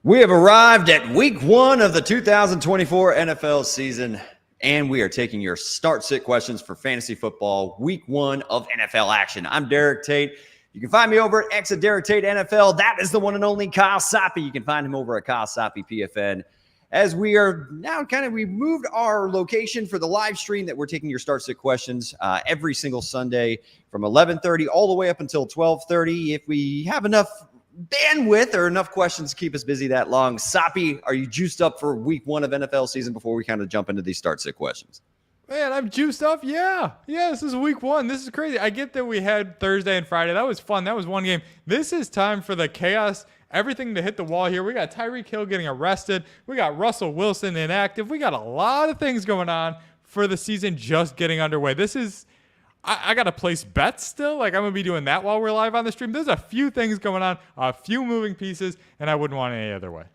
We have arrived at week one of the 2024 NFL season, and we are taking your start-sit questions for fantasy football, week one of NFL action. I'm Derek Tate. You can find me over at X at Derek Tate NFL. That is the one and only Kyle Soppe. You can find him over at Kyle Soppe PFN. As we are now we moved our location for the live stream that we're taking your start-sit questions every single Sunday from 11:30 all the way up until 12:30. If we have enough bandwidth or enough questions to keep us busy that long. Soppe, are you juiced up for week one of NFL season before we kind of jump into these start-sit questions? Man, I'm juiced up. Yeah, this is week one. This is crazy. I get that we had Thursday and Friday. That was fun. That was one game. This is time for the chaos. Everything to hit the wall here. We got Tyreek Hill getting arrested. We got Russell Wilson inactive. We got a lot of things going on for the season just getting underway. This is... I got to place bets still. Like, I'm going to be doing that while we're live on the stream. There's a few things going on, a few moving pieces, and I wouldn't want it any other way.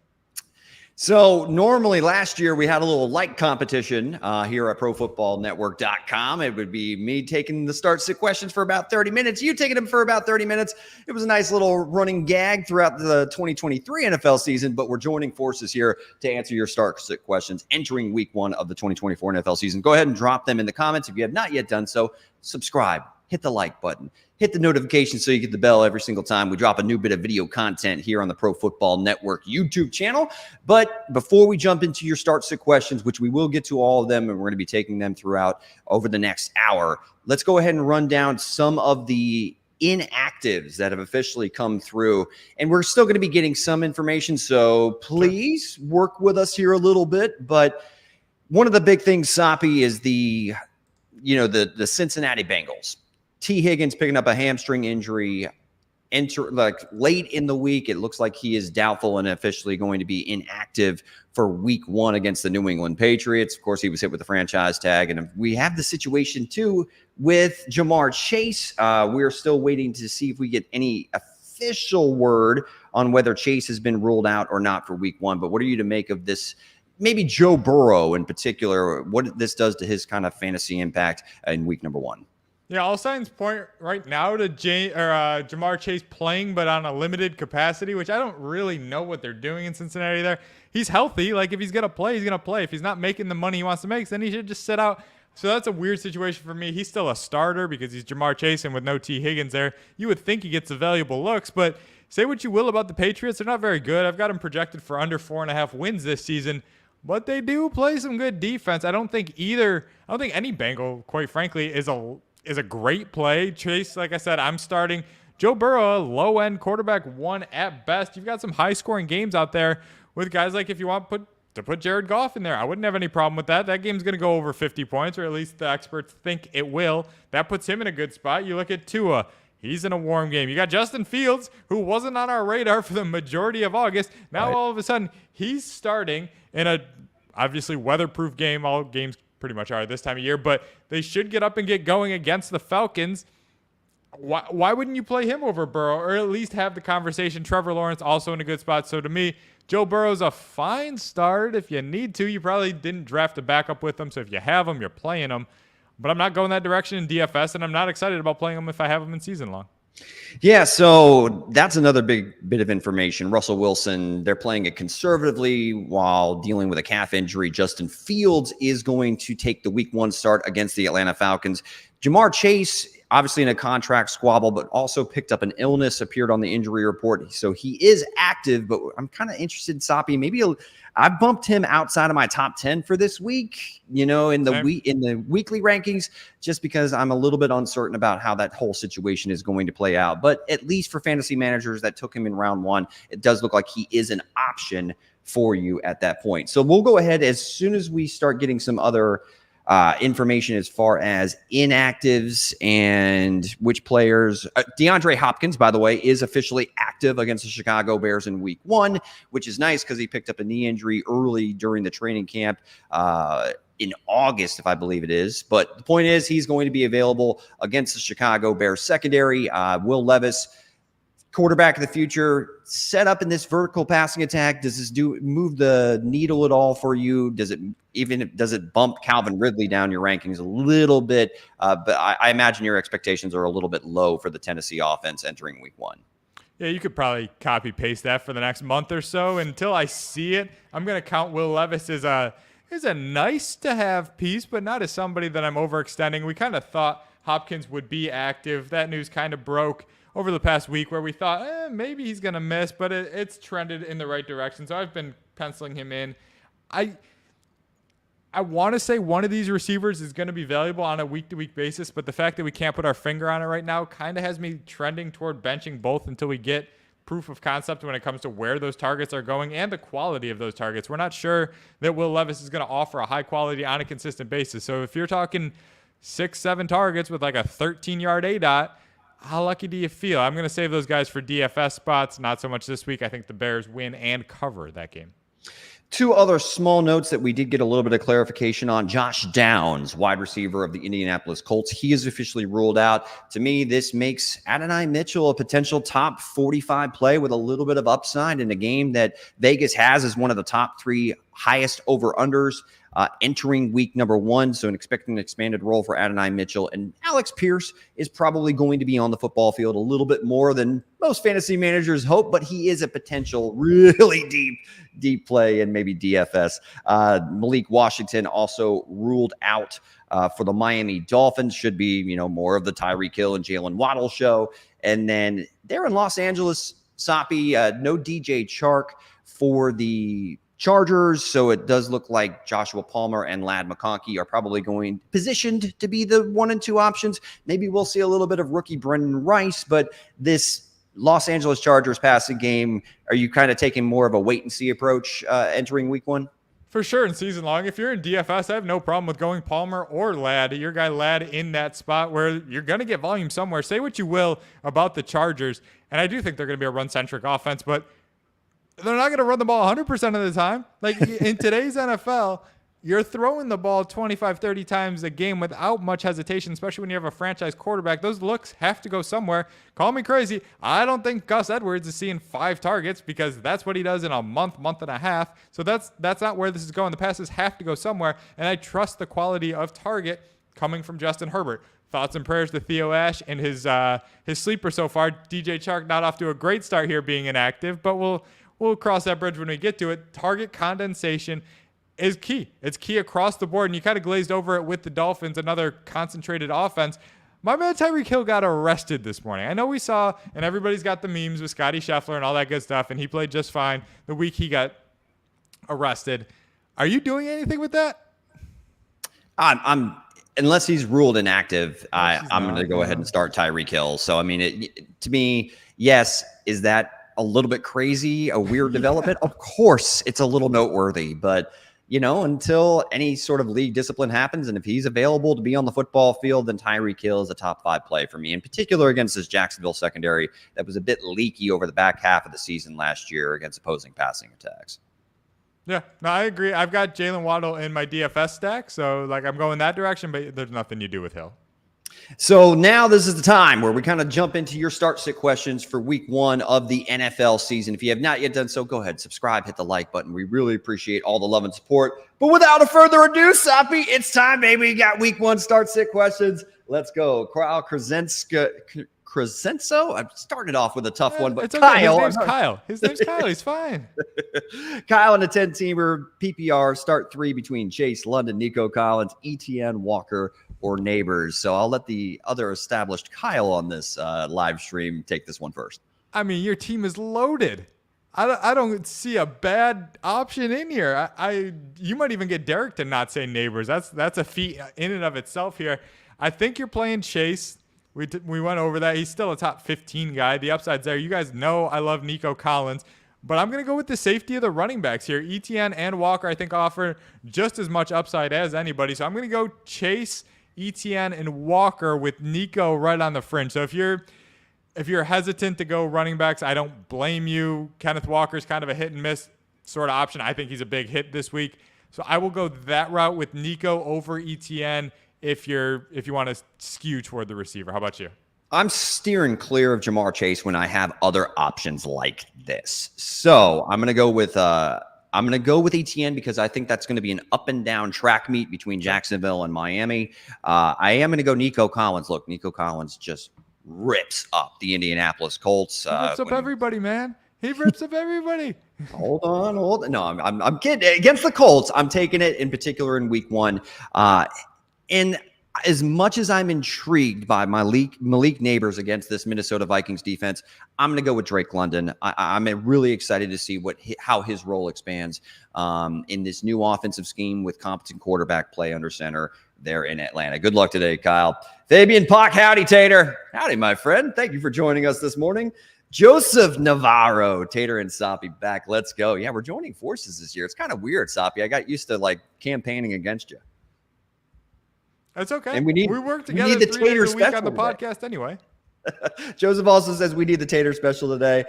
So normally last year we had a little light competition here at ProFootballNetwork.com. It would be me taking the start-sit questions for about 30 minutes, you taking them for about 30 minutes. It was a nice little running gag throughout the 2023 NFL season, but we're joining forces here to answer your start-sit questions entering week one of the 2024 NFL season. Go ahead and drop them in the comments. If you have not yet done so, subscribe, hit the like button, hit the notification so you get the bell every single time we drop a new bit of video content here on the Pro Football Network YouTube channel. But before we jump into your start-sit questions, which we will get to all of them, and we're going to be taking them throughout over the next hour, let's go ahead and run down some of the inactives that have officially come through. And we're still going to be getting some information, so please work with us here a little bit. But one of the big things, Soppe, is the Cincinnati Bengals. T. Higgins picking up a hamstring injury late in the week. It looks like he is doubtful and officially going to be inactive for week one against the New England Patriots. Of course, he was hit with the franchise tag. And we have the situation, too, with Jamar Chase. We're still waiting to see if we get any official word on whether Chase has been ruled out or not for week one. But what are you to make of this? Maybe Joe Burrow in particular, what this does to his kind of fantasy impact in week number one. Yeah, all signs point right now to Jamar Chase playing, but on a limited capacity, which I don't really know what they're doing in Cincinnati there. He's healthy. Like, if he's going to play, he's going to play. If he's not making the money he wants to make, then he should just sit out. So that's a weird situation for me. He's still a starter because he's Jamar Chase, and with no T. Higgins there, you would think he gets the valuable looks. But say what you will about the Patriots, they're not very good. I've got them projected for under 4.5 wins this season. But they do play some good defense. I don't think any Bengal, quite frankly, is a great play. Chase, like I said, I'm starting. Joe Burrow, low-end quarterback one at best. You've got some high-scoring games out there with guys like, if you want to put Jared Goff in there, I wouldn't have any problem with that. That game's going to go over 50 points, or at least the experts think it will. That puts him in a good spot. You look at Tua. He's in a warm game. You got Justin Fields, who wasn't on our radar for the majority of August. Now, all of a sudden, he's starting in a obviously weatherproof game. All games pretty much are this time of year, but they should get up and get going against the Falcons. Why wouldn't you play him over Burrow, or at least have the conversation? Trevor Lawrence also in a good spot. So to me, Joe Burrow's a fine start if you need to. You probably didn't draft a backup with him, so if you have him, you're playing him. But I'm not going that direction in DFS, and I'm not excited about playing him if I have him in season long. Yeah, so that's another big bit of information. Russell Wilson, they're playing it conservatively while dealing with a calf injury. Justin Fields is going to take the week one start against the Atlanta Falcons. Jamar Chase, obviously in a contract squabble, but also picked up an illness, appeared on the injury report. So he is active, but I'm kind of interested in Soppe. Maybe I bumped him outside of my top 10 for this week, in the weekly rankings, just because I'm a little bit uncertain about how that whole situation is going to play out. But at least for fantasy managers that took him in round one, it does look like he is an option for you at that point. So we'll go ahead as soon as we start getting some other information as far as inactives and which players. DeAndre Hopkins, by the way, is officially active against the Chicago Bears in week one, which is nice because he picked up a knee injury early during the training camp in August, if I believe it is. But the point is, he's going to be available against the Chicago Bears secondary. Will Levis, quarterback of the future, set up in this vertical passing attack. Does this move the needle at all for you? Does it bump Calvin Ridley down your rankings a little bit? But I imagine your expectations are a little bit low for the Tennessee offense entering week one. Yeah, you could probably copy paste that for the next month or so. Until I see it, I'm going to count Will Levis as a nice to have piece, but not as somebody that I'm overextending. We kind of thought Hopkins would be active. That news kind of broke over the past week where we thought maybe he's going to miss, but it's trended in the right direction. So I've been penciling him in. I want to say one of these receivers is going to be valuable on a week-to-week basis, but the fact that we can't put our finger on it right now kind of has me trending toward benching both until we get proof of concept when it comes to where those targets are going and the quality of those targets. We're not sure that Will Levis is going to offer a high quality on a consistent basis. So if you're talking 6-7 targets with like a 13-yard ADOT, how lucky do you feel? I'm going to save those guys for DFS spots, not so much this week. I think the Bears win and cover that game. Two other small notes that we did get a little bit of clarification on. Josh Downs, wide receiver of the Indianapolis Colts. He is officially ruled out. To me, this makes Adonai Mitchell a potential top 45 play with a little bit of upside in a game that Vegas has as one of the top 3 highest over-unders entering week number 1. So expecting an expanded role for Adonai Mitchell. And Alex Pierce is probably going to be on the football field a little bit more than most fantasy managers hope, but he is a potential really deep play and maybe DFS. Malik Washington also ruled out for the Miami Dolphins. Should be, more of the Tyreek Hill and Jalen Waddle show. And then there in Los Angeles, Soppe, no DJ Chark for the Chargers, so it does look like Joshua Palmer and Ladd McConkey are probably positioned to be the 1 and 2 options. Maybe we'll see a little bit of rookie Brendan Rice, but this Los Angeles Chargers passing game, are you kind of taking more of a wait-and-see approach entering week 1? For sure, in season long. If you're in DFS, I have no problem with going Palmer or Ladd, your guy Ladd, in that spot where you're going to get volume somewhere. Say what you will about the Chargers, and I do think they're going to be a run-centric offense, but they're not going to run the ball 100% of the time. Like in today's NFL, you're throwing the ball 25, 30 times a game without much hesitation, especially when you have a franchise quarterback. Those looks have to go somewhere. Call me crazy. I don't think Gus Edwards is seeing 5 targets because that's what he does in a month and a half. So that's not where this is going. The passes have to go somewhere, and I trust the quality of target coming from Justin Herbert. Thoughts and prayers to Theo Ash and his sleeper so far. DJ Chark not off to a great start here being inactive, but we'll cross that bridge when we get to it. Target condensation is key. It's key across the board, and you kind of glazed over it with the Dolphins, another concentrated offense. My man Tyreek Hill got arrested this morning. I know we saw, and everybody's got the memes with Scotty Scheffler and all that good stuff, and he played just fine the week he got arrested. Are you doing anything with that? I'm unless he's ruled inactive, I'm going to go ahead and start Tyreek Hill. So, I mean, to me, yes, is that a little bit crazy, a weird development? Of course, it's a little noteworthy, but until any sort of league discipline happens, and if he's available to be on the football field, then Tyreek Hill is a top 5 play for me, in particular against this Jacksonville secondary that was a bit leaky over the back half of the season last year against opposing passing attacks. Yeah, no, I agree. I've got Jalen Waddle in my DFS stack, so I'm going that direction, but there's nothing you do with Hill. So now this is the time where we kind of jump into your start-sit questions for week 1 of the NFL season. If you have not yet done so, go ahead, subscribe, hit the like button. We really appreciate all the love and support. But without a further ado, Soppe, it's time, baby. We got week 1 start-sit questions. Let's go. Kyle Crescenzo. I started off with a tough one, but it's okay. Kyle. His name's Kyle. His name's Kyle. He's fine. Kyle and a 10-teamer PPR start 3 between Chase, London, Nico Collins, ETN, Walker, or Neighbors. So I'll let the other established Kyle on this live stream take this one first. I mean, your team is loaded. I don't see a bad option in here. You might even get Derek to not say Neighbors. That's a feat in and of itself here. I think you're playing Chase. We went over that. He's still a top 15 guy. The upside's there. You guys know I love Nico Collins. But I'm going to go with the safety of the running backs here. ETN and Walker, I think, offer just as much upside as anybody. So I'm going to go Chase, ETN, and Walker with Nico right on the fringe. So if you're hesitant to go running backs, I don't blame you. Kenneth Walker's kind of a hit and miss sort of option. I think he's a big hit this week. So I will go that route with Nico over ETN if you want to skew toward the receiver. How about you? I'm steering clear of Jamar Chase when I have other options like this. So I'm going to go with ETN because I think that's going to be an up and down track meet between Jacksonville and Miami. I am going to go Nico Collins. Look, Nico Collins just rips up the Indianapolis Colts. He rips up everybody, man. He rips up everybody. Hold on. No, I'm kidding. Against the Colts, I'm taking it in particular in week 1. And as much as I'm intrigued by Malik Neighbors against this Minnesota Vikings defense, I'm going to go with Drake London. I'm really excited to see how his role expands in this new offensive scheme with competent quarterback play under center there in Atlanta. Good luck today, Kyle. Fabian Pock, howdy, Tater. Howdy, my friend. Thank you for joining us this morning. Joseph Navarro, Tater and Soppe back. Let's go. Yeah, we're joining forces this year. It's kind of weird, Soppe. I got used to campaigning against you. That's okay. And we work together we need the 3 days a week on the today. podcast anyway. Joseph also says we need the Tater special today.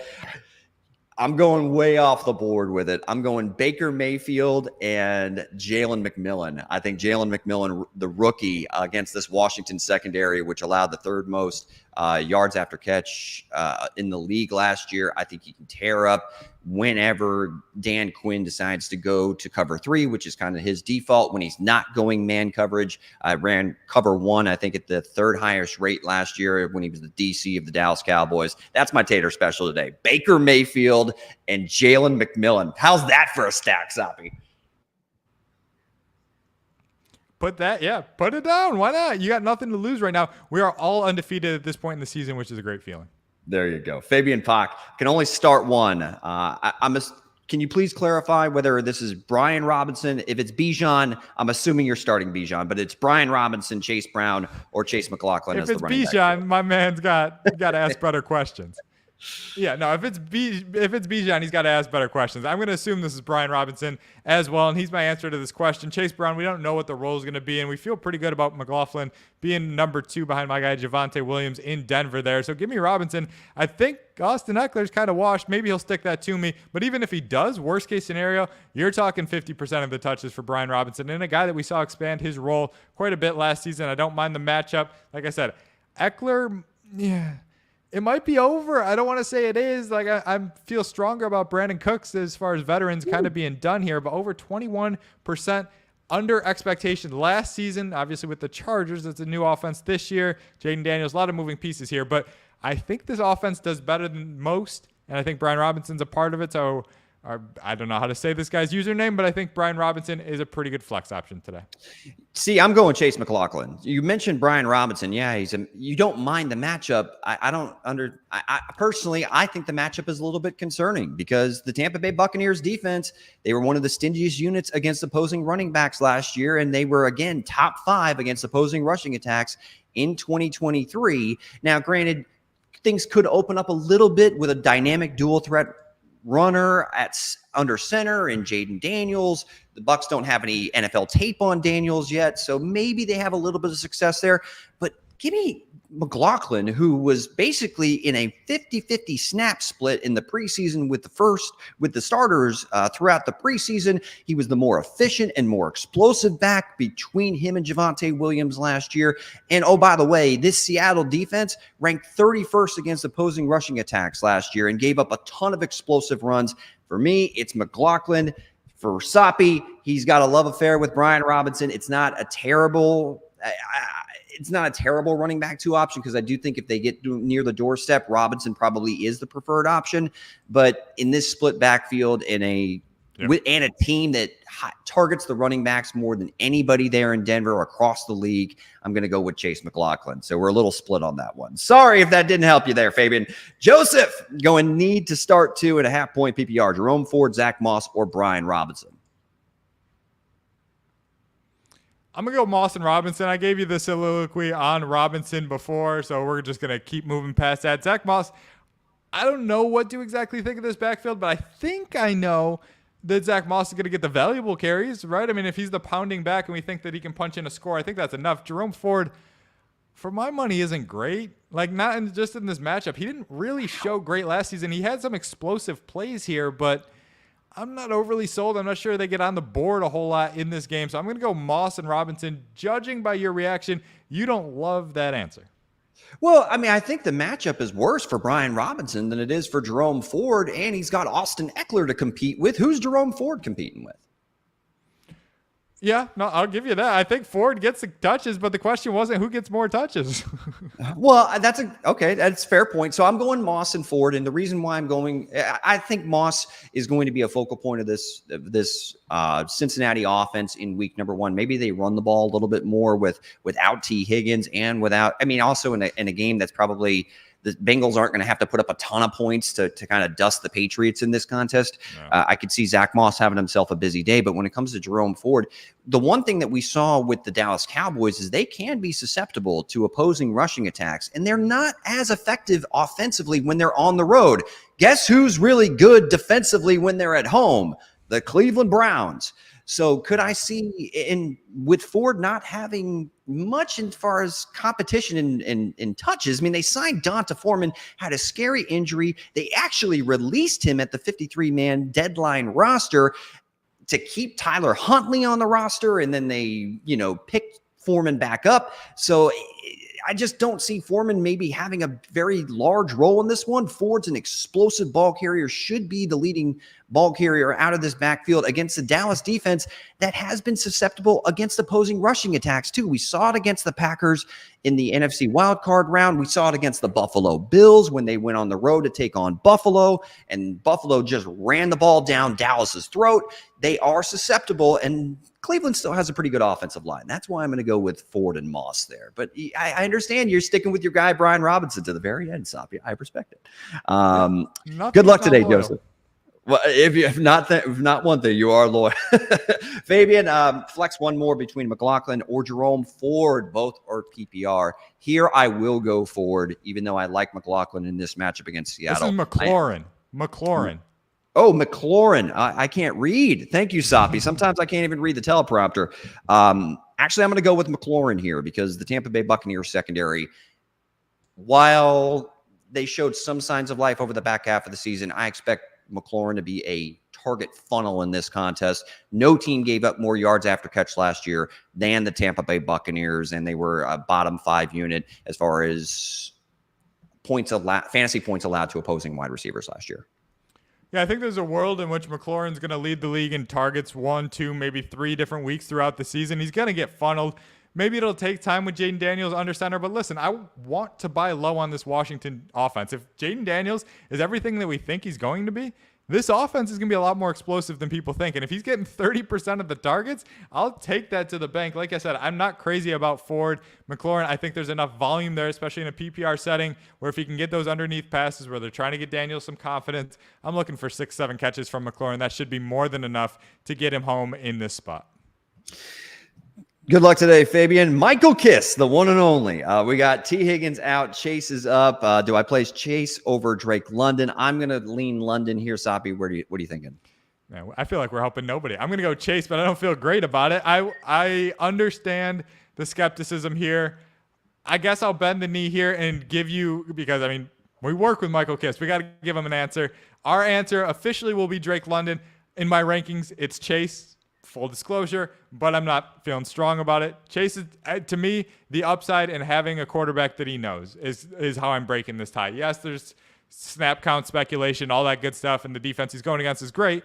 I'm going way off the board with it. I'm going Baker Mayfield and Jalen McMillan. I think Jalen McMillan, the rookie against this Washington secondary, which allowed the third most yards after catch in the league last year. I think he can tear up whenever Dan Quinn decides to go to cover 3, which is kind of his default when he's not going man coverage. I ran cover 1, I think, at the 3rd highest rate last year when he was the DC of the Dallas Cowboys. That's my Tater special today. Baker Mayfield and Jalen McMillan. How's that for a stack, Soppe? Put it down. Why not? You got nothing to lose right now. We are all undefeated at this point in the season, which is a great feeling. There you go. Fabian Pock can only start one. Can you please clarify whether this is Brian Robinson? If it's Bijan, I'm assuming you're starting Bijan, but it's Brian Robinson, Chase Brown, or Chase McLaughlin as the running back. If it's Bijan, my man's got to ask better questions. Yeah, no, if it's Bijan, he's got to ask better questions. I'm going to assume this is Brian Robinson as well, and he's my answer to this question. Chase Brown, we don't know what the role is going to be, and we feel pretty good about McLaughlin being number 2 behind my guy Javonte Williams in Denver there. So give me Robinson. I think Austin Eckler's kind of washed. Maybe he'll stick that to me, but even if he does, worst case scenario, you're talking 50% of the touches for Brian Robinson, and a guy that we saw expand his role quite a bit last season. I don't mind the matchup. Like I said, Eckler, yeah. It might be over. I don't want to say it is. I feel stronger about Brandon Cooks as far as veterans kind of being done here, but over 21% under expectation last season. Obviously with the Chargers, it's a new offense this year. Jaden Daniels, a lot of moving pieces here, but I think this offense does better than most, and I think Brian Robinson's a part of it. So I don't know how to say this guy's username, but I think Brian Robinson is a pretty good flex option today. See, I'm going Chase McLaughlin. You mentioned Brian Robinson. Yeah, you don't mind the matchup. Personally, I think the matchup is a little bit concerning because the Tampa Bay Buccaneers defense, they were one of the stingiest units against opposing running backs last year, and they were, again, top 5 against opposing rushing attacks in 2023. Now, granted, things could open up a little bit with a dynamic dual threat runner under center and Jaden Daniels. The Bucs don't have any NFL tape on Daniels yet, so maybe they have a little bit of success there. But give me McLaughlin, who was basically in a 50-50 snap split in the preseason with the starters throughout the preseason. He was the more efficient and more explosive back between him and Javonte Williams last year. And oh, by the way, this Seattle defense ranked 31st against opposing rushing attacks last year and gave up a ton of explosive runs. For me, it's McLaughlin. For Soppe, he's got a love affair with Brian Robinson. It's not a terrible running back 2 option because I do think if they get near the doorstep, Robinson probably is the preferred option. But in this split backfield and a team that targets the running backs more than anybody there in Denver or across the league, I'm going to go with Chase McLaughlin. So we're a little split on that one. Sorry if that didn't help you there, Fabian. Joseph going need to start 2.5 point PPR. Jerome Ford, Zach Moss, or Brian Robinson. I'm going to go Moss and Robinson. I gave you the soliloquy on Robinson before, so we're just going to keep moving past that. Zach Moss, I don't know what to exactly think of this backfield, but I think I know that Zach Moss is going to get the valuable carries, right? I mean, if he's the pounding back and we think that he can punch in a score, I think that's enough. Jerome Ford, for my money, isn't great. Just in this matchup. He didn't really show great last season. He had some explosive plays here, but I'm not overly sold. I'm not sure they get on the board a whole lot in this game. So I'm going to go Moss and Robinson. Judging by your reaction, you don't love that answer. Well, I mean, I think the matchup is worse for Brian Robinson than it is for Jerome Ford, and he's got Austin Eckler to compete with. Who's Jerome Ford competing with? Yeah, no, I'll give you that. I think Ford gets the touches, but the question wasn't who gets more touches. Well, that's a fair point. So I'm going Moss and Ford, and the reason why I think Moss is going to be a focal point of this Cincinnati offense in week number 1. Maybe they run the ball a little bit more without T. Higgins and without. I mean, also in a game that's probably. The Bengals aren't going to have to put up a ton of points to kind of dust the Patriots in this contest. No. I could see Zach Moss having himself a busy day, but when it comes to Jerome Ford, the one thing that we saw with the Dallas Cowboys is they can be susceptible to opposing rushing attacks, and they're not as effective offensively when they're on the road. Guess who's really good defensively when they're at home? The Cleveland Browns. So could I see with Ford not having much as far as competition in touches? I mean, they signed Donta Foreman, had a scary injury. They actually released him at the 53-man deadline roster to keep Tyler Huntley on the roster, and then they, picked Foreman back up. So I just don't see Foreman maybe having a very large role in this one. Ford's an explosive ball carrier, should be the leading ball carrier out of this backfield against the Dallas defense that has been susceptible against opposing rushing attacks too. We saw it against the Packers in the NFC wildcard round. We saw it against the Buffalo Bills when they went on the road to take on Buffalo, and Buffalo just ran the ball down Dallas's throat. They are susceptible, and Cleveland still has a pretty good offensive line. That's why I'm going to go with Ford and Moss there. But I understand you're sticking with your guy, Brian Robinson, to the very end, Soppe. I respect it. Good luck today, Joseph. Well, if not one thing, you are loyal. Fabian, flex one more between McLaughlin or Jerome Ford. Both are PPR. Here I will go Ford, even though I like McLaughlin in this matchup against Seattle. This is McLaurin. Oh, McLaurin. I can't read. Thank you, Soppe. Sometimes I can't even read the teleprompter. Actually, I'm going to go with McLaurin here because the Tampa Bay Buccaneers secondary, while they showed some signs of life over the back half of the season, I expect McLaurin to be a target funnel in this contest. No team gave up more yards after catch last year than the Tampa Bay Buccaneers, and they were a bottom 5 unit as far as fantasy points allowed to opposing wide receivers last year. Yeah, I think there's a world in which McLaurin's going to lead the league in targets 1, 2, maybe 3 different weeks throughout the season. He's going to get funneled. Maybe it'll take time with Jaden Daniels under center, but listen, I want to buy low on this Washington offense. If Jaden Daniels is everything that we think he's going to be, this offense is going to be a lot more explosive than people think. And if he's getting 30% of the targets, I'll take that to the bank. Like I said, I'm not crazy about Ford. McLaurin, I think there's enough volume there, especially in a PPR setting, where if he can get those underneath passes where they're trying to get Daniels some confidence, I'm looking for 6-7 catches from McLaurin. That should be more than enough to get him home in this spot. Good luck today, Fabian. Michael Kiss, the one and only. We got T. Higgins out. Chase is up. Do I place Chase over Drake London? I'm going to lean London here. Soppe, what are you thinking? Man, I feel like we're helping nobody. I'm going to go Chase, but I don't feel great about it. I understand the skepticism here. I guess I'll bend the knee here and give you, because, I mean, we work with Michael Kiss. We got to give him an answer. Our answer officially will be Drake London. In my rankings, it's Chase. Full disclosure, but I'm not feeling strong about it. Chase is, to me, the upside in having a quarterback that he knows is how I'm breaking this tie. Yes, there's snap count speculation, all that good stuff, and the defense he's going against is great,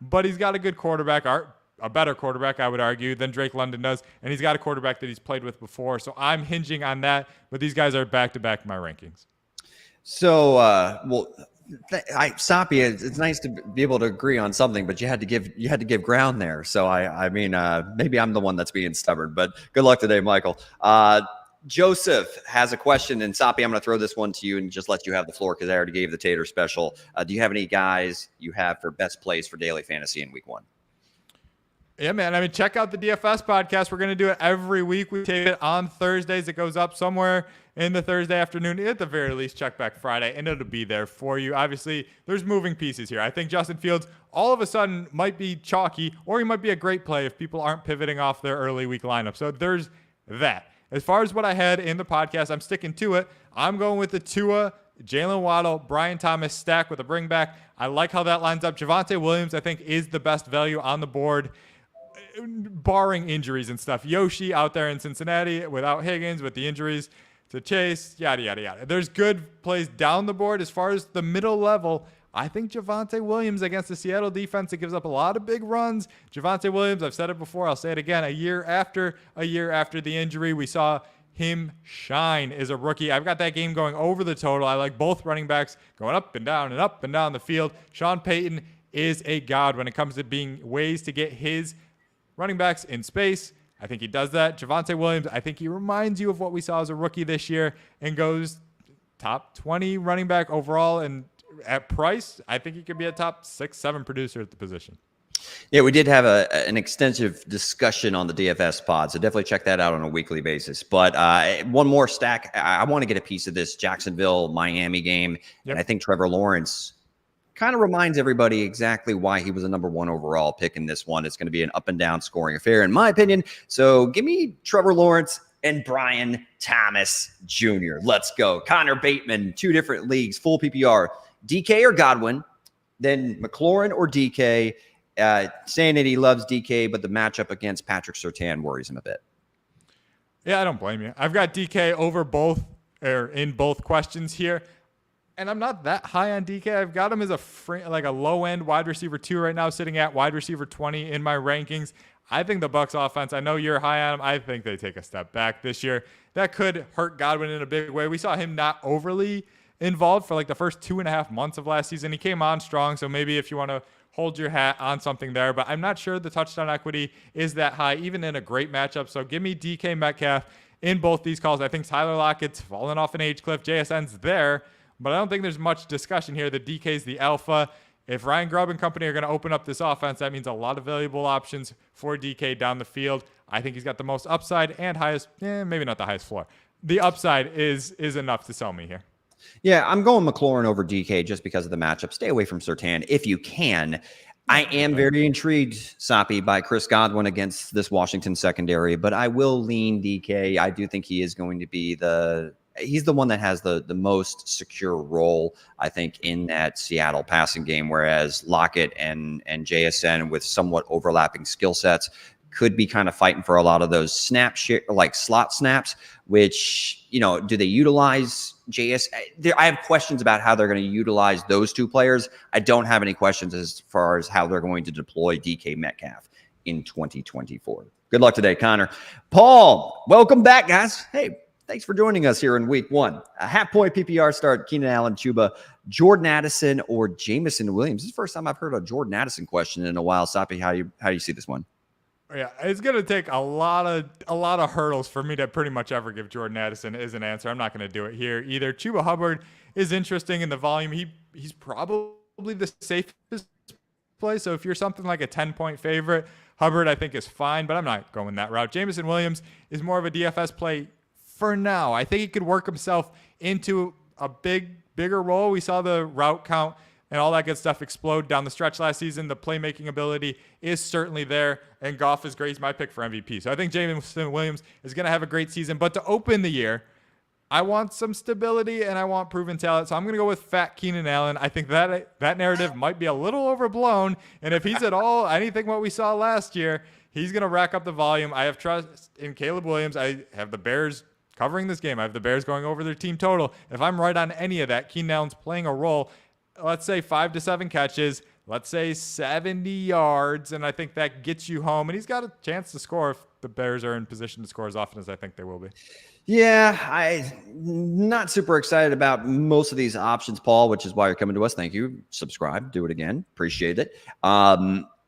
but he's got a good quarterback, a better quarterback, I would argue, than Drake London does, and he's got a quarterback that he's played with before, so I'm hinging on that, but these guys are back-to-back in my rankings. So, Soppe, it's nice to be able to agree on something, but you had to give ground there. So I mean, maybe I'm the one that's being stubborn, but good luck today, Michael. Joseph has a question, and Soppe, I'm going to throw this one to you and just let you have the floor because I already gave the Tater special. Do you have any guys you have for best plays for daily fantasy in week 1? Yeah, man. I mean, check out the DFS podcast. We're going to do it every week. We tape it on Thursdays. It goes up somewhere in the Thursday afternoon. At the very least, check back Friday, and it'll be there for you. Obviously, there's moving pieces here. I think Justin Fields all of a sudden might be chalky, or he might be a great play if people aren't pivoting off their early week lineup. So there's that. As far as what I had in the podcast, I'm sticking to it. I'm going with the Tua, Jalen Waddle, Brian Thomas stack with a bring back. I like how that lines up. Javonte Williams, I think, is the best value on the board, barring injuries and stuff. Yoshi out there in Cincinnati without Higgins, with the injuries to Chase, yada, yada, yada. There's good plays down the board. As far as the middle level, I think Javonte Williams against the Seattle defense that gives up a lot of big runs. Javonte Williams, I've said it before, I'll say it again, a year after the injury, we saw him shine as a rookie. I've got that game going over the total. I like both running backs going up and down the field. Sean Payton is a god when it comes to being ways to get his running backs in space. I think he does that. Javonte Williams, I think he reminds you of what we saw as a rookie this year and goes top 20 running back overall. And at price, I think he could be a top 6-7 producer at the position. Yeah, we did have an extensive discussion on the DFS pod, so definitely check that out on a weekly basis. But one more stack. I want to get a piece of this Jacksonville-Miami game. Yep. And I think Trevor Lawrence kind of reminds everybody exactly why he was a number 1 overall pick in this one. It's going to be an up and down scoring affair, in my opinion. So give me Trevor Lawrence and Brian Thomas Jr. Let's go. Connor Bateman, 2 different leagues, full PPR. DK or Godwin, then McLaurin or DK, saying that he loves DK, but the matchup against Patrick Surtain worries him a bit. Yeah, I don't blame you. I've got DK over both, or in both questions here, and I'm not that high on DK. I've got him as a low-end wide receiver 2 right now, sitting at wide receiver 20 in my rankings. I think the Bucs offense, I know you're high on them. I think they take a step back this year. That could hurt Godwin in a big way. We saw him not overly involved for like the first 2.5 months of last season. He came on strong, so maybe if you want to hold your hat on something there, but I'm not sure the touchdown equity is that high, even in a great matchup. So give me DK Metcalf in both these calls. I think Tyler Lockett's fallen off an age cliff. JSN's there, but I don't think there's much discussion here that DK's the alpha. If Ryan Grubb and company are going to open up this offense, that means a lot of valuable options for DK down the field. I think he's got the most upside and highest, maybe not the highest floor. The upside is enough to sell me here. Yeah, I'm going McLaurin over DK just because of the matchup. Stay away from Surtain if you can. I am very intrigued, Soppe, by Chris Godwin against this Washington secondary, but I will lean DK. I do think he is going to be he's the one that has the most secure role, I think, in that Seattle passing game, whereas Lockett and JSN with somewhat overlapping skill sets could be kind of fighting for a lot of those slot snaps, which, do they utilize JS? I have questions about how they're going to utilize those 2 players. I don't have any questions as far as how they're going to deploy DK Metcalf in 2024. Good luck today, Connor. Paul, welcome back, guys. Hey, thanks for joining us here in week 1. A half-point PPR start, Keenan Allen, Chuba, Jordan Addison, or Jameson Williams. This is the first time I've heard a Jordan Addison question in a while. Soppe, how do you see this one? Yeah, it's going to take a lot of hurdles for me to pretty much ever give Jordan Addison as an answer. I'm not going to do it here either. Chuba Hubbard is interesting in the volume. He's probably the safest play. So if you're something like a 10-point favorite, Hubbard I think is fine, but I'm not going that route. Jameson Williams is more of a DFS play for now. I think he could work himself into a bigger role. We saw the route count and all that good stuff explode down the stretch last season. The playmaking ability is certainly there, and Goff is great. He's my pick for MVP. So I think Jameson Williams is going to have a great season. But to open the year, I want some stability and I want proven talent. So I'm going to go with fat Keenan Allen. I think that narrative might be a little overblown. And if he's at all anything what we saw last year, he's going to rack up the volume. I have trust in Caleb Williams. I have the Bears covering this game. I have the Bears going over their team total. If I'm right on any of that, Keenan Allen's playing a role. Let's say 5 to 7 catches, let's say 70 yards, and I think that gets you home. And he's got a chance to score if the Bears are in position to score as often as I think they will be. Yeah, I'm not super excited about most of these options, Paul, which is why you're coming to us. Thank you. Subscribe. Do it again. Appreciate it.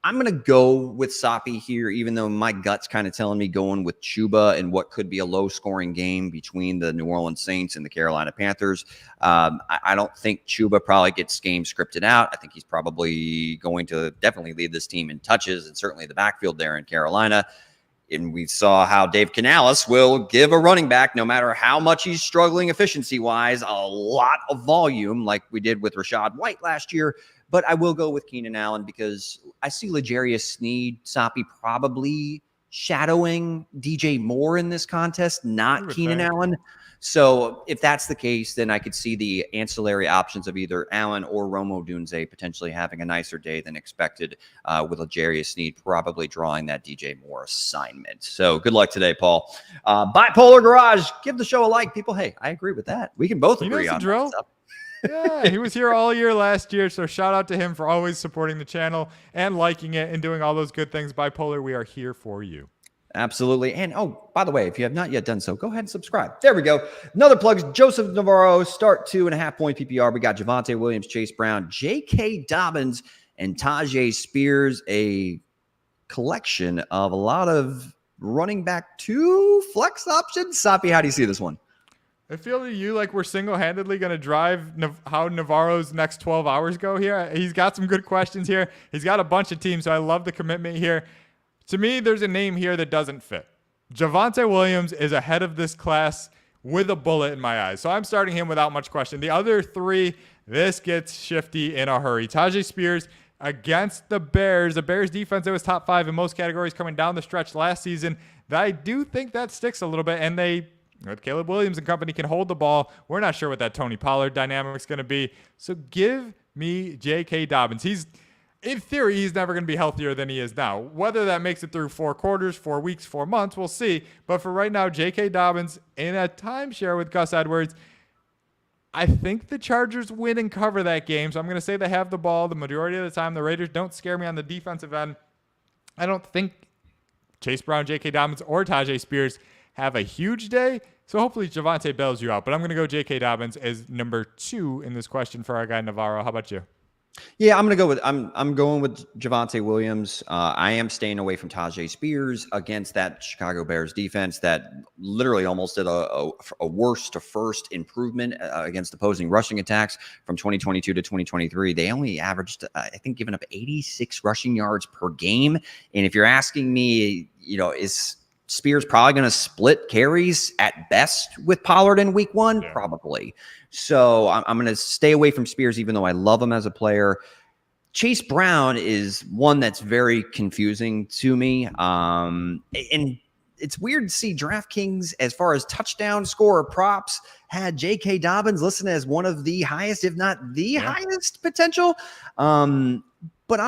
I'm going to go with Soppe here, even though my gut's kind of telling me going with Chuba and what could be a low-scoring game between the New Orleans Saints and the Carolina Panthers. I don't think Chuba probably gets game scripted out. I think he's probably going to definitely lead this team in touches and certainly the backfield there in Carolina. And we saw how Dave Canales will give a running back, no matter how much he's struggling efficiency-wise, a lot of volume like we did with Rachaad White last year. But I will go with Keenan Allen because I see L'Jarius Sneed, Soppe probably shadowing DJ Moore in this contest, not Keenan Allen. So if that's the case, then I could see the ancillary options of either Allen or Romo Dunze potentially having a nicer day than expected, with L'Jarius Sneed probably drawing that DJ Moore assignment. So good luck today, Paul. Bipolar Garage, give the show a like, people. Hey, I agree with that. We can both agree on that stuff. Yeah, he was here all year last year, so shout out to him for always supporting the channel and liking it and doing all those good things. Bipolar, we are here for you. Absolutely. And oh, by the way, if you have not yet done so, go ahead and subscribe. There we go. Another plug. Joseph Navarro, start 2.5 point PPR. We got Javonte Williams, Chase Brown, J.K. Dobbins, and Tajay Spears. A collection of a lot of running back 2 flex options. Soppe, how do you see this one? I feel to you like we're single-handedly going to drive how Navarro's next 12 hours go here. He's got some good questions here. He's got a bunch of teams, so I love the commitment here. To me, there's a name here that doesn't fit. Javonte Williams is ahead of this class with a bullet in my eyes, so I'm starting him without much question. The other 3, this gets shifty in a hurry. Tajay Spears against the Bears defense that was top 5 in most categories coming down the stretch last season. I do think that sticks a little bit, and they, with Caleb Williams and company, can hold the ball. We're not sure what that Tony Pollard dynamic is going to be. So give me J.K. Dobbins. In theory, he's never going to be healthier than he is now. Whether that makes it through 4 quarters, 4 weeks, 4 months, we'll see. But for right now, J.K. Dobbins in a timeshare with Gus Edwards. I think the Chargers win and cover that game. So I'm going to say they have the ball the majority of the time. The Raiders don't scare me on the defensive end. I don't think Chase Brown, J.K. Dobbins, or Tajay Spears have a huge day. So hopefully Javonte bails you out. But I'm going to go J.K. Dobbins as number 2 in this question for our guy Navarro. How about you? Yeah, I'm going with Javonte Williams. I am staying away from Tajay Spears against that Chicago Bears defense that literally almost did a worst to first improvement against opposing rushing attacks from 2022 to 2023. They only averaged, I think, giving up 86 rushing yards per game. And if you're asking me, is Spears probably going to split carries at best with Pollard in week 1? Yeah. Probably. So I'm going to stay away from Spears, even though I love him as a player. Chase Brown is one that's very confusing to me. And it's weird to see DraftKings, as far as touchdown scorer props, had J.K. Dobbins listed as one of the highest, if not the highest potential. But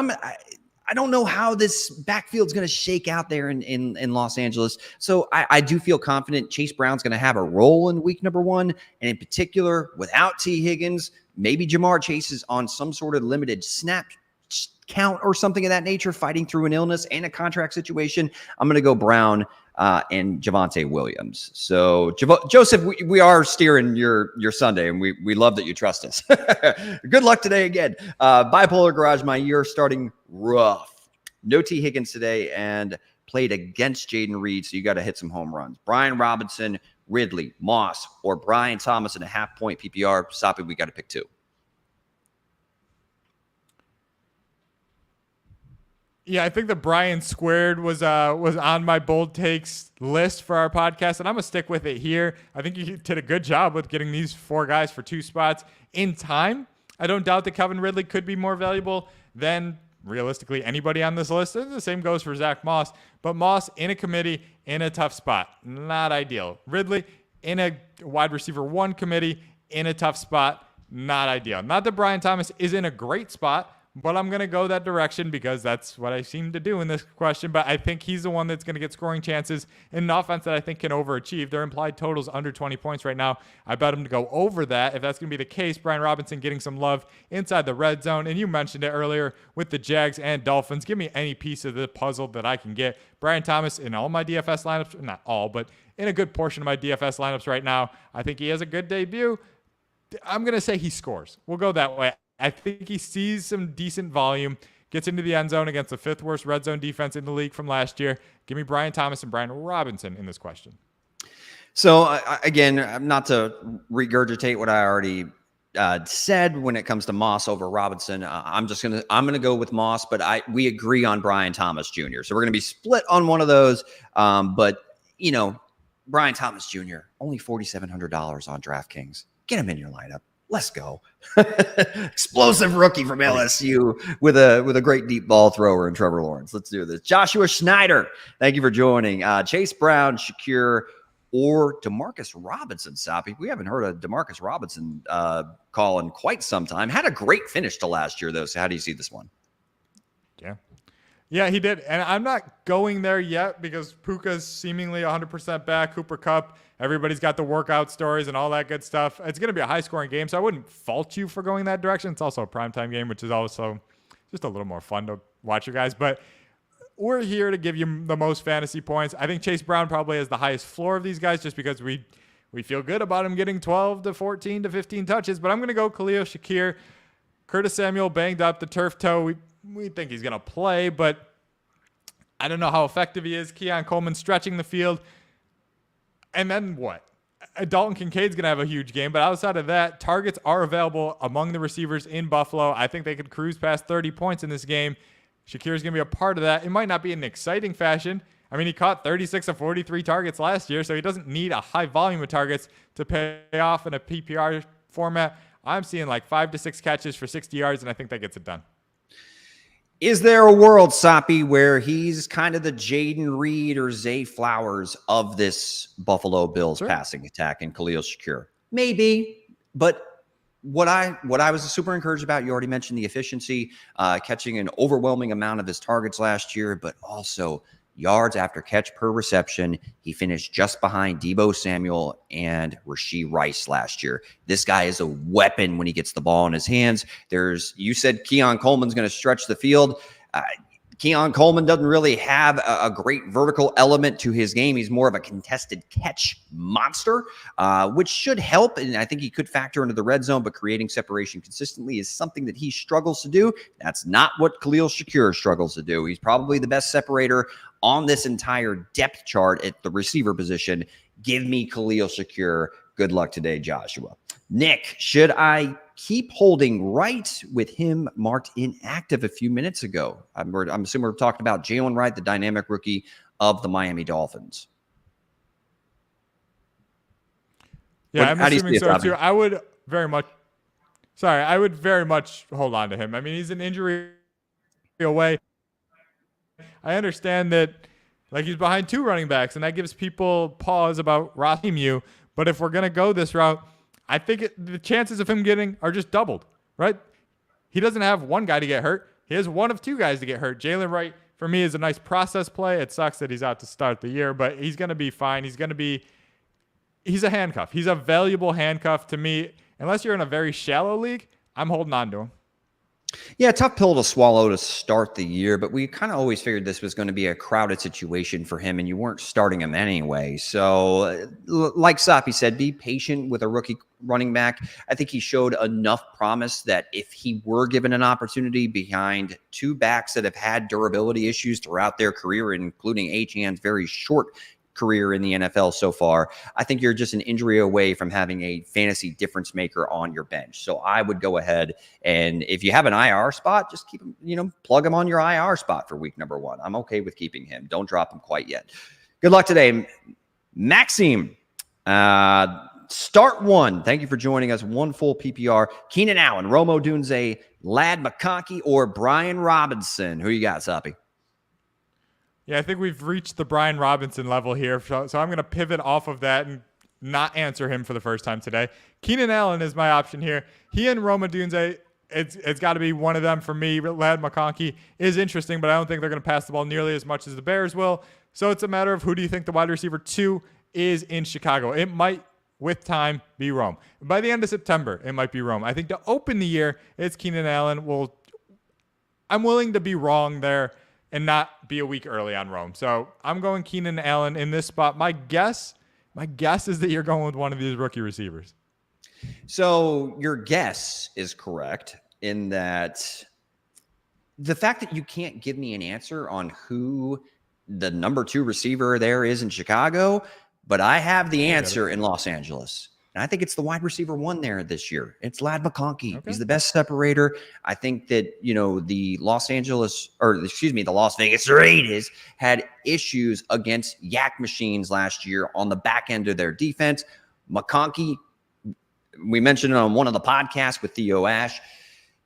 I don't know how this backfield's going to shake out there in Los Angeles. So I do feel confident Chase Brown's going to have a role in week number 1. And in particular, without T. Higgins, maybe Jamar Chase is on some sort of limited snap count or something of that nature, fighting through an illness and a contract situation. I'm going to go Brown and Javonte Williams. So Joseph, we are steering your Sunday, and we love that you trust us. Good luck today again. Bipolar Garage, my year starting rough. No T. Higgins today, and played against Jaden Reed, so you got to hit some home runs. Brian Robinson, Ridley, Moss, or Brian Thomas in a half-point PPR. Soppe, we got to pick 2. Yeah, I think the Brian Squared was on my bold takes list for our podcast, and I'm going to stick with it here. I think you did a good job with getting these 4 guys for 2 spots in time. I don't doubt that Kevin Ridley could be more valuable than realistically anybody on this list. The same goes for Zach Moss, but Moss in a committee in a tough spot. Not ideal. Ridley in a wide receiver 1 committee in a tough spot. Not ideal. Not that Brian Thomas is in a great spot, but I'm going to go that direction because that's what I seem to do in this question. But I think he's the one that's going to get scoring chances in an offense that I think can overachieve. Their implied total's under 20 points right now. I bet him to go over that. If that's going to be the case, Brian Robinson getting some love inside the red zone. And you mentioned it earlier with the Jags and Dolphins. Give me any piece of the puzzle that I can get. Brian Thomas in all my DFS lineups, not all, but in a good portion of my DFS lineups right now. I think he has a good debut. I'm going to say he scores. We'll go that way. I think he sees some decent volume, gets into the end zone against the 5th worst red zone defense in the league from last year. Give me Brian Thomas and Brian Robinson in this question. So again, not to regurgitate what I already said when it comes to Moss over Robinson, I'm gonna go with Moss, but we agree on Brian Thomas Jr. So we're gonna be split on one of those. But Brian Thomas Jr. only $4,700 on DraftKings. Get him in your lineup. Let's go. Explosive rookie from LSU with a great deep ball thrower in Trevor Lawrence. Let's do this. Joshua Schneider, thank you for joining. Chase Brown, Shakir, or Demarcus Robinson, Soppe. We haven't heard a Demarcus Robinson call in quite some time. Had a great finish to last year, though. So how do you see this one? Yeah, he did. And I'm not going there yet because Puka's seemingly 100% back. Cooper Kupp Everybody's got the workout stories and all that good stuff. It's going to be a high-scoring game, so I wouldn't fault you for going that direction. It's also a primetime game, which is also just a little more fun to watch you guys. But we're here to give you the most fantasy points. I think Chase Brown probably has the highest floor of these guys just because we feel good about him getting 12 to 14 to 15 touches. But I'm going to go Khalil Shakir. Curtis Samuel banged up the turf toe. We think he's going to play, but I don't know how effective he is. Keon Coleman stretching the field. And then what? Dalton Kincaid's going to have a huge game, but outside of that, targets are available among the receivers in Buffalo. I think they could cruise past 30 points in this game. Shakir's going to be a part of that. It might not be in an exciting fashion. I mean, he caught 36 of 43 targets last year, so he doesn't need a high volume of targets to pay off in a PPR format. I'm seeing like 5 to 6 catches for 60 yards, and I think that gets it done. Is there a world, Soppe, where he's kind of the Jaden Reed or Zay Flowers of this Buffalo Bills passing attack and Khalil Shakir? Maybe, but what I was super encouraged about, you already mentioned the efficiency, catching an overwhelming amount of his targets last year, but also yards after catch per reception. He finished just behind Deebo Samuel and Rashee Rice last year. This guy is a weapon when he gets the ball in his hands. You said Keon Coleman's going to stretch the field. Keon Coleman doesn't really have a great vertical element to his game. He's more of a contested catch monster, which should help. And I think he could factor into the red zone, but creating separation consistently is something that he struggles to do. That's not what Khalil Shakir struggles to do. He's probably the best separator on this entire depth chart at the receiver position. Give me Khalil Shakir. Good luck today, Joshua. Nick, should I keep holding Wright with him marked inactive a few minutes ago? I'm assuming we're talking about Jalen Wright, the dynamic rookie of the Miami Dolphins. Yeah, I'm assuming so too. I would very much hold on to him. I mean, he's an injury away. I understand that he's behind 2 running backs, and that gives people pause about Raheem. But if we're going to go this route, I think the chances of him getting are just doubled, right? He doesn't have one guy to get hurt. He has one of 2 guys to get hurt. Jalen Wright, for me, is a nice process play. It sucks that he's out to start the year, but he's going to be fine. He's a handcuff. He's a valuable handcuff to me. Unless you're in a very shallow league, I'm holding on to him. Yeah, tough pill to swallow to start the year, but we kind of always figured this was going to be a crowded situation for him, and you weren't starting him anyway. So, like Soppe said, be patient with a rookie running back. I think he showed enough promise that if he were given an opportunity behind 2 backs that have had durability issues throughout their career, including Achane's very short career in the NFL so far, I think you're just an injury away from having a fantasy difference maker on your bench. So I would go ahead, and if you have an IR spot, just keep him, plug him on your IR spot for week number 1. I'm okay with keeping him. Don't drop him quite yet. Good luck today. Maxime, start 1. Thank you for joining us. 1 full PPR. Keenan Allen, Rome Odunze, Ladd McConkey, or Brian Robinson. Who you got, Soppe? Yeah, I think we've reached the Brian Robinson level here. So I'm going to pivot off of that and not answer him for the first time today. Keenan Allen is my option here. He and Rome Odunze, it's got to be one of them for me. Ladd McConkey is interesting, but I don't think they're going to pass the ball nearly as much as the Bears will. So it's a matter of who do you think the wide receiver 2 is in Chicago. It might, with time, be Rome. By the end of September, it might be Rome. I think to open the year, it's Keenan Allen. I'm willing to be wrong there and not be a week early on Rome. So I'm going Keenan Allen in this spot. My guess is that you're going with one of these rookie receivers. So your guess is correct in that the fact that you can't give me an answer on who the number 2 receiver there is in Chicago, but I have the answer in Los Angeles. And I think it's the wide receiver 1 there this year. It's Ladd McConkey. Okay. He's the best separator. I think that, the Las Vegas Raiders had issues against yak machines last year on the back end of their defense. McConkey, we mentioned it on one of the podcasts with Theo Ash.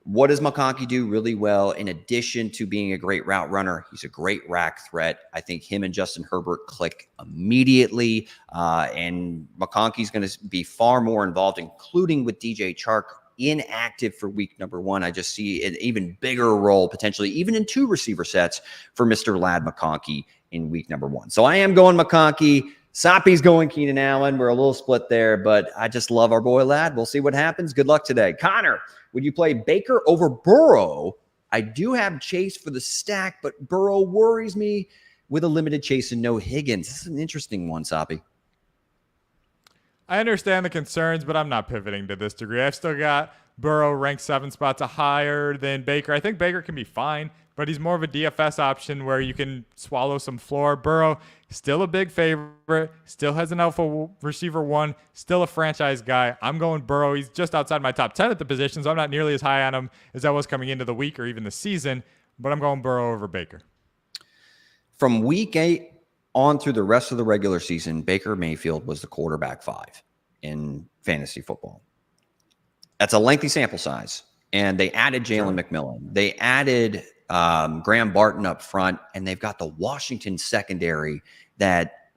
What does McConkey do really well? In addition to being a great route runner, he's a great rack threat. I think him and Justin Herbert click immediately. And McConkey's going to be far more involved, including with DJ Chark inactive for week number 1. I just see an even bigger role, potentially even in 2 receiver sets for Mr. Ladd McConkey in week number 1. So I am going McConkey. Soppe's going Keenan Allen. We're a little split there, but I just love our boy Lad. We'll see what happens. Good luck today. Connor, would you play Baker over Burrow? I do have Chase for the stack, but Burrow worries me with a limited Chase and no Higgins. This is an interesting one, Soppe. I understand the concerns, but I'm not pivoting to this degree. I've still got Burrow ranked 7 spots higher than Baker. I think Baker can be fine, but he's more of a DFS option where you can swallow some floor. Burrow, still a big favorite, still has an alpha receiver 1, still a franchise guy. I'm going Burrow. He's just outside my top 10 at the position, so I'm not nearly as high on him as I was coming into the week or even the season, but I'm going Burrow over Baker. From week 8 on through the rest of the regular season, Baker Mayfield was the quarterback 5 in fantasy football. That's a lengthy sample size. And they added Jalen McMillan. They added Graham Barton up front, and they've got the Washington secondary that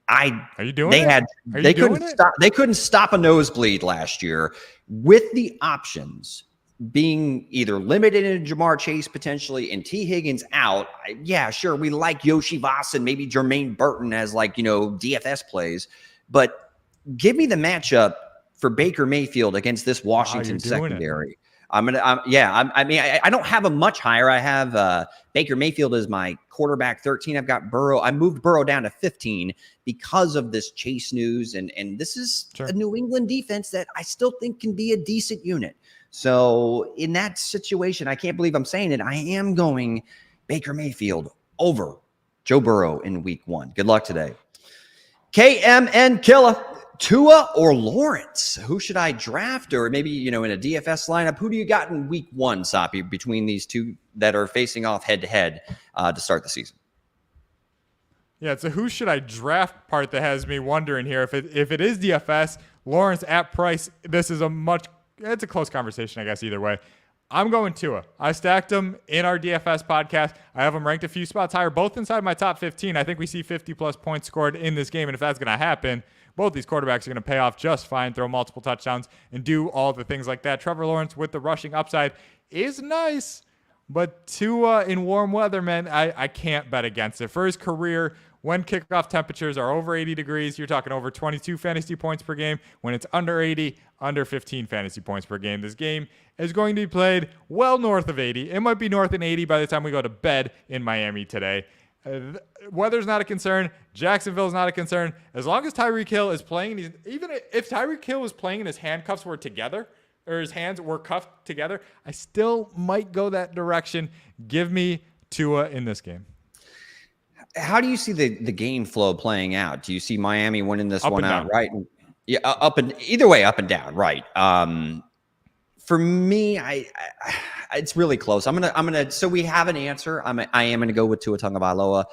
Are you doing they it? had Are they you couldn't doing it? stop they couldn't stop a nosebleed last year with the options being either limited in Jamar Chase potentially and T. Higgins out. Yeah, sure. We like Yoshi Voss and maybe Jermaine Burton as DFS plays, but give me the matchup for Baker Mayfield against this Washington secondary. I don't have a much higher. I have Baker Mayfield as my quarterback 13. I've got Burrow. I moved Burrow down to 15 because of this Chase news. And this is a New England defense that I still think can be a decent unit. So in that situation, I can't believe I'm saying it. I am going Baker Mayfield over Joe Burrow in week 1. Good luck today. KMN Killer. Tua or Lawrence? Who should I draft? Or maybe, in a DFS lineup, who do you got in week 1, Soppe, between these two that are facing off head-to-head to start the season? Yeah, it's a who should I draft part that has me wondering here. If it is DFS, Lawrence at price, it's a close conversation, I guess, either way. I'm going Tua. I stacked him in our DFS podcast. I have him ranked a few spots higher, both inside my top 15. I think we see 50-plus points scored in this game, and if that's going to happen, both these quarterbacks are going to pay off just fine, throw multiple touchdowns, and do all the things like that. Trevor Lawrence with the rushing upside is nice, but Tua in warm weather, man, I can't bet against it. For his career, when kickoff temperatures are over 80 degrees, you're talking over 22 fantasy points per game. When it's under 80, under 15 fantasy points per game. This game is going to be played well north of 80. It might be north in 80 by the time we go to bed in Miami today. Weather's not a concern. Jacksonville's not a concern. As long as Tyreek Hill is playing, even if Tyreek Hill was playing and his handcuffs were together, or his hands were cuffed together, I still might go that direction. Give me Tua in this game. How do you see the game flow playing out? Do you see Miami winning this one outright? Yeah, either way, up and down, right? For me, it's really close. So we have an answer. I am gonna go with Tua Tagovailoa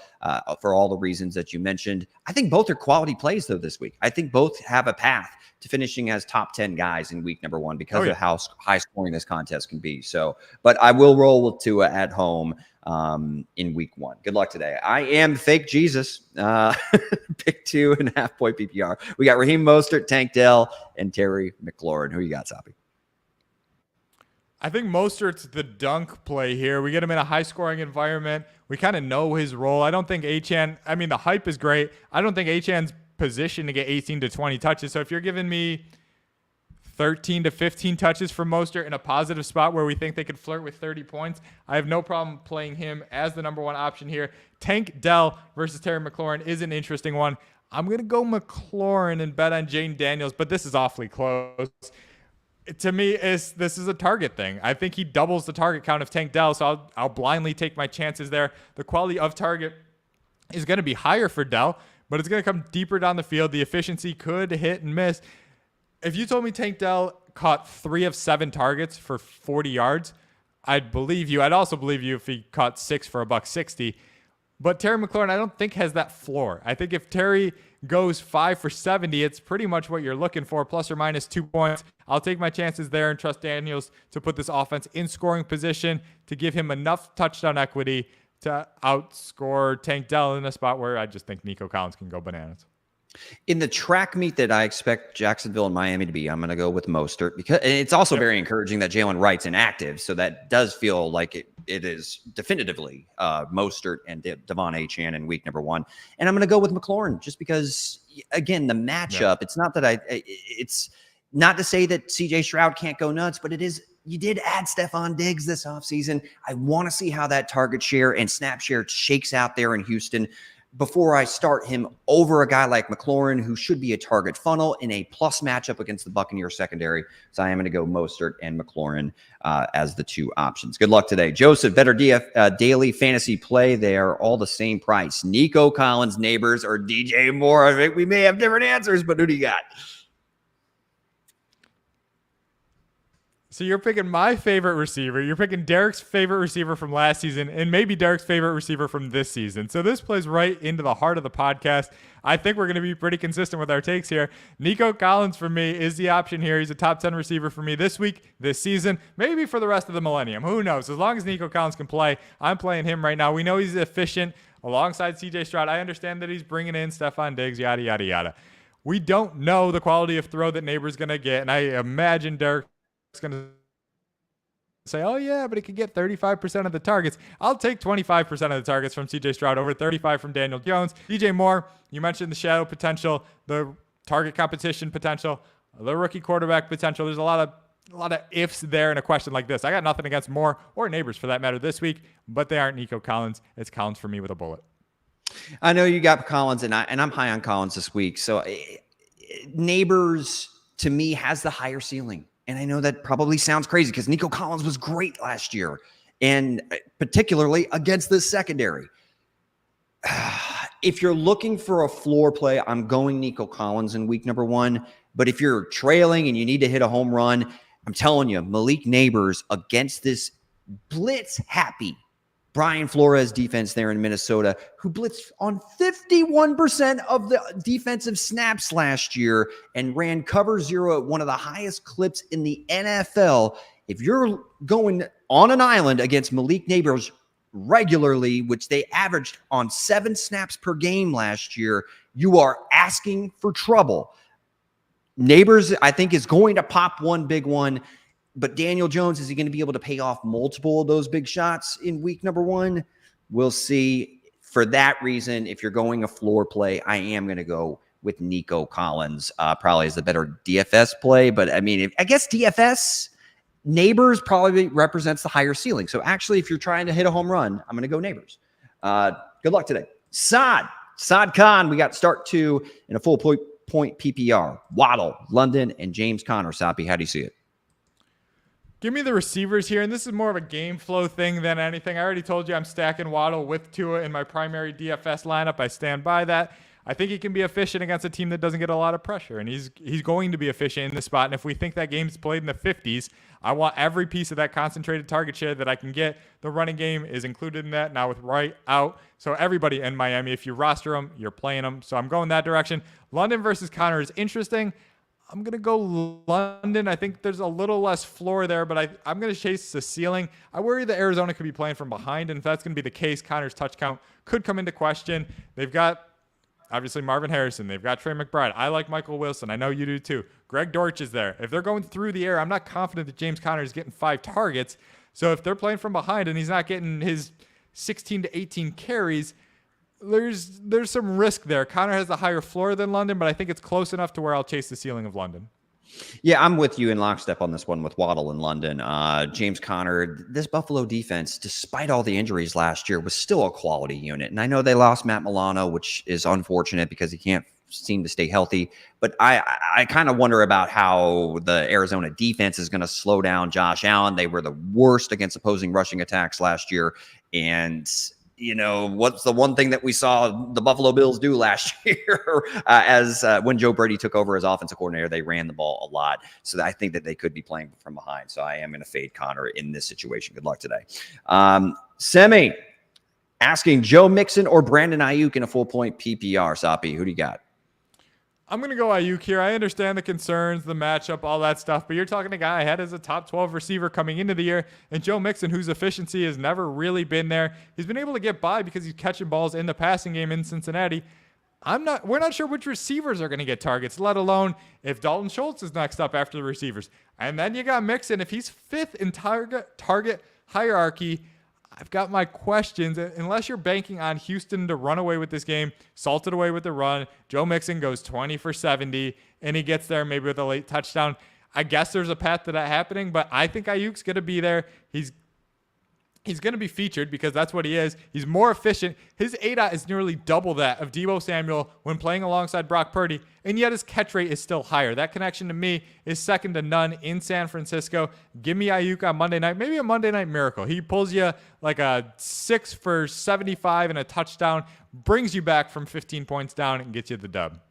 for all the reasons that you mentioned. I think both are quality plays though this week. I think both have a path to finishing as top 10 guys in week number 1 because of how high scoring this contest can be. So, but I will roll with Tua at home in week 1. Good luck today. I am fake Jesus. Pick 2.5 point PPR. We got Raheem Mostert, Tank Dell, and Terry McLaurin. Who you got, Soppe? I think Mostert's the dunk play here. We get him in a high-scoring environment. We kind of know his role. I don't think Achane, the hype is great. I don't think Achane's positioned to get 18 to 20 touches. So if you're giving me 13 to 15 touches for Mostert in a positive spot where we think they could flirt with 30 points, I have no problem playing him as the number 1 option here. Tank Dell versus Terry McLaurin is an interesting one. I'm going to go McLaurin and bet on Jane Daniels, but this is awfully close. To me, this is a target thing. I think he doubles the target count of Tank Dell, so I'll blindly take my chances there. The quality of target is going to be higher for Dell, but it's going to come deeper down the field. The efficiency could hit and miss. If you told me Tank Dell caught 3 of 7 targets for 40 yards, I'd believe you. I'd also believe you if he caught 6 for $160. But Terry McLaurin, I don't think has that floor. I think if Terry goes 5 for 70, it's pretty much what you're looking for, plus or minus 2 points. I'll take my chances there and trust Daniels to put this offense in scoring position to give him enough touchdown equity to outscore Tank Dell in a spot where I just think Nico Collins can go bananas. In the track meet that I expect Jacksonville and Miami to be, I'm going to go with Mostert because and it's also very encouraging that Jalen Wright's inactive. So that does feel like it is definitively Mostert and Devon Achane in week number 1. And I'm going to go with McLaurin just because, again, the matchup, it's not that it's not to say that CJ Stroud can't go nuts, but it is. You did add Stephon Diggs this offseason. I want to see how that target share and snap share shakes out there in Houston before I start him over a guy like McLaurin, who should be a target funnel in a plus matchup against the Buccaneers secondary. So I am going to go Mostert and McLaurin as the 2 options. Good luck today. Joseph, better daily fantasy play. They are all the same price. Nico Collins, Neighbors, or DJ Moore. I think we may have different answers, but who do you got? So you're picking my favorite receiver. You're picking Derek's favorite receiver from last season and maybe Derek's favorite receiver from this season. So this plays right into the heart of the podcast. I think we're going to be pretty consistent with our takes here. Nico Collins for me is the option here. He's a top 10 receiver for me this week, this season, maybe for the rest of the millennium. Who knows? As long as Nico Collins can play, I'm playing him right now. We know he's efficient alongside CJ Stroud. I understand that he's bringing in Stephon Diggs, yada, yada, yada. We don't know the quality of throw that Neighbor's going to get, and I imagine Derek's going to say, oh yeah, but he could get 35% of the targets. I'll take 25% of the targets from CJ Stroud over 35 from Daniel Jones. DJ Moore, you mentioned the shadow potential, the target competition potential, the rookie quarterback potential. There's a lot of ifs there in a question like this. I got nothing against Moore or Neighbors for that matter this week, but they aren't Nico Collins. It's Collins for me with a bullet. I know you got Collins, and I'm high on Collins this week. So Neighbors, to me, has the higher ceiling. And I know that probably sounds crazy because Nico Collins was great last year, and particularly against the secondary. If you're looking for a floor play, I'm going Nico Collins in week number 1. But if you're trailing and you need to hit a home run, I'm telling you, Malik Neighbors against this blitz-happy Brian Flores defense there in Minnesota, who blitzed on 51% of the defensive snaps last year and ran cover 0 at one of the highest clips in the NFL. If you're going on an island against Malik Neighbors regularly, which they averaged on 7 snaps per game last year, you are asking for trouble. Neighbors, I think, is going to pop one big one. But Daniel Jones, is he going to be able to pay off multiple of those big shots in week number 1? We'll see. For that reason, if you're going a floor play, I am going to go with Nico Collins. Probably is the better DFS play. But, I mean, I guess DFS, Neighbors probably represents the higher ceiling. So, actually, if you're trying to hit a home run, I'm going to go Neighbors. Good luck today. Saad Khan, we got start 2 in a full point PPR. Waddle, London, and James Conner. Soppe, how do you see it? Give me the receivers here, and this is more of a game flow thing than anything. I already told you I'm stacking Waddle with Tua in my primary DFS lineup. I stand by that. I think he can be efficient against a team that doesn't get a lot of pressure, and he's going to be efficient in this spot. And if we think that game's played in the 50s, I want every piece of that concentrated target share that I can get. The running game is included in that now with Wright out. So everybody in Miami, if you roster them, you're playing them. So I'm going that direction. London versus Conner is interesting. I'm going to go London. I think there's a little less floor there, but I'm going to chase the ceiling. I worry that Arizona could be playing from behind, and if that's going to be the case, Conner's touch count could come into question. They've got, obviously, Marvin Harrison. They've got Trey McBride. I like Michael Wilson. I know you do too. Greg Dortch is there. If they're going through the air, I'm not confident that James Conner is getting 5 targets. So if they're playing from behind and he's not getting his 16 to 18 carries, there's some risk there. Conner has the higher floor than London, but I think it's close enough to where I'll chase the ceiling of London. Yeah, I'm with you in lockstep on this one with Waddle in London. James Conner, this Buffalo defense, despite all the injuries last year, was still a quality unit. And I know they lost Matt Milano, which is unfortunate because he can't seem to stay healthy. But I kind of wonder about how the Arizona defense is going to slow down Josh Allen. They were the worst against opposing rushing attacks last year. And you know, what's the one thing that we saw the Buffalo Bills do last year when Joe Brady took over as offensive coordinator? They ran the ball a lot. So I think that they could be playing from behind. So I am going to fade Conner in this situation. Good luck today. Semi asking Joe Mixon or Brandon Ayuk in a full point PPR. Soppe, who do you got? I'm going to go Ayuk here. I understand the concerns, the matchup, all that stuff, but you're talking a guy I had as a top 12 receiver coming into the year, and Joe Mixon, whose efficiency has never really been there. He's been able to get by because he's catching balls in the passing game in Cincinnati. We're not sure which receivers are going to get targets, let alone if Dalton Schultz is next up after the receivers. And then you got Mixon. If he's fifth in target hierarchy, I've got my questions. Unless you're banking on Houston to run away with this game, salt it away with the run, Joe Mixon goes 20 for 70, and he gets there maybe with a late touchdown. I guess there's a path to that happening, but I think Ayuk's going to be there. He's going to be featured because that's what he is. He's more efficient. His ADOT is nearly double that of Deebo Samuel when playing alongside Brock Purdy, and yet his catch rate is still higher. That connection to me is second to none in San Francisco. Give me Ayuk on Monday night, maybe a Monday night miracle. He pulls you like a 6 for 75 and a touchdown, brings you back from 15 points down and gets you the dub.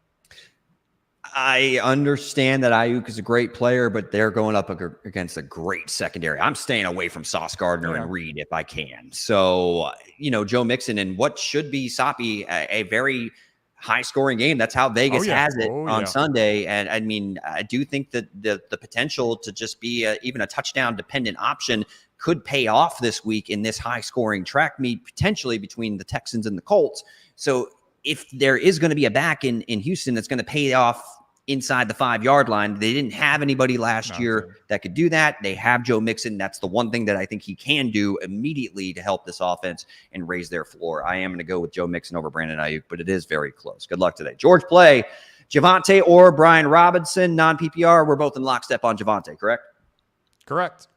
I understand that Ayuk is a great player, but they're going up against a great secondary. I'm staying away from Sauce Gardner and Reed if I can. So, Joe Mixon and what should be Soppe, a very high-scoring game. That's how Vegas has it on Sunday. And, I mean, I do think that the potential to just be even a touchdown-dependent option could pay off this week in this high-scoring track meet, potentially between the Texans and the Colts. So if there is going to be a back in Houston that's going to pay off inside the 5-yard line, they didn't have anybody last year that could do that. They have Joe Mixon. That's the one thing that I think he can do immediately to help this offense and raise their floor. I am going to go with Joe Mixon over Brandon Ayuk, but it is very close. Good luck today. George, play Javonte or Brian Robinson, non-PPR. We're both in lockstep on Javonte, correct? Correct.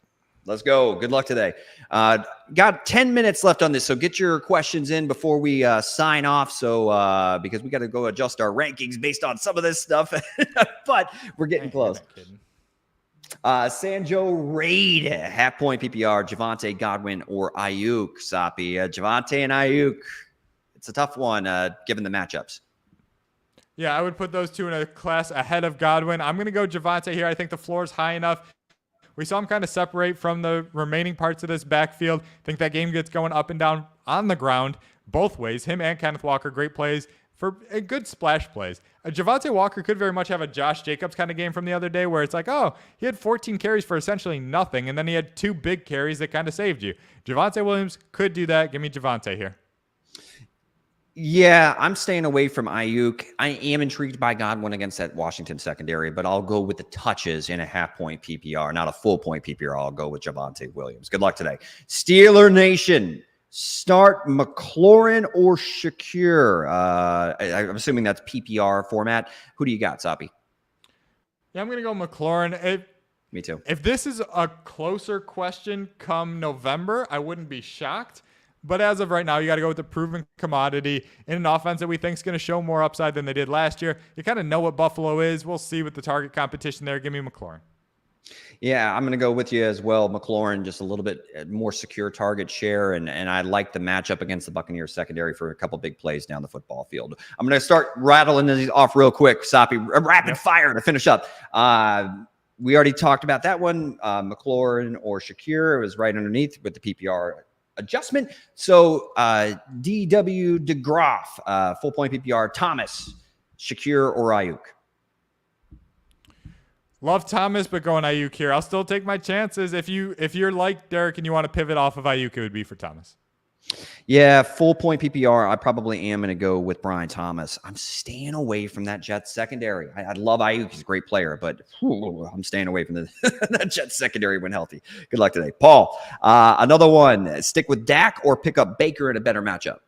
Let's go. Good luck today. Got 10 minutes left on this, so get your questions in before we sign off. So because we got to go adjust our rankings based on some of this stuff, but we're getting close. Sanjo Raid, half-point PPR, Javonte, Godwin, or Ayuk. Soppe, Javonte and Ayuk. It's a tough one given the matchups. Yeah, I would put those two in a class ahead of Godwin. I'm going to go Javonte here. I think the floor is high enough. We saw him kind of separate from the remaining parts of this backfield. I think that game gets going up and down on the ground both ways. Him and Kenneth Walker, great plays for a good splash plays. Javonte Walker could very much have a Josh Jacobs kind of game from the other day where it's like, oh, he had 14 carries for essentially nothing, and then he had 2 big carries that kind of saved you. Javonte Williams could do that. Give me Javonte here. Yeah, I'm staying away from Ayuk. I am intrigued by Godwin against that Washington secondary, but I'll go with the touches in a half-point PPR, not a full-point PPR. I'll go with Javonte Williams. Good luck today. Steeler Nation, start McLaurin or Shakir. I'm assuming that's PPR format. Who do you got, Soppe? Yeah, I'm going to go McLaurin. Me too. If this is a closer question come November, I wouldn't be shocked. But as of right now, you got to go with the proven commodity in an offense that we think is going to show more upside than they did last year. You kind of know what Buffalo is. We'll see with the target competition there. Give me McLaurin. Yeah, I'm going to go with you as well. McLaurin, just a little bit more secure target share, and I like the matchup against the Buccaneers secondary for a couple big plays down the football field. I'm going to start rattling these off real quick, Soppe, rapid fire to finish up. We already talked about that one, McLaurin or Shakir. It was right underneath with the PPR adjustment. So DW DeGroff, full point PPR, Thomas, Shakir, or Ayuk? Love Thomas, but going Ayuk here. I'll still take my chances. If you're like Derek and you want to pivot off of Ayuk, it would be for Thomas. Yeah, full point PPR. I probably am going to go with Brian Thomas. I'm staying away from that Jets secondary. I love Ayuk. He's a great player, but I'm staying away from that Jets secondary when healthy. Good luck today. Paul, another one. Stick with Dak or pick up Baker in a better matchup?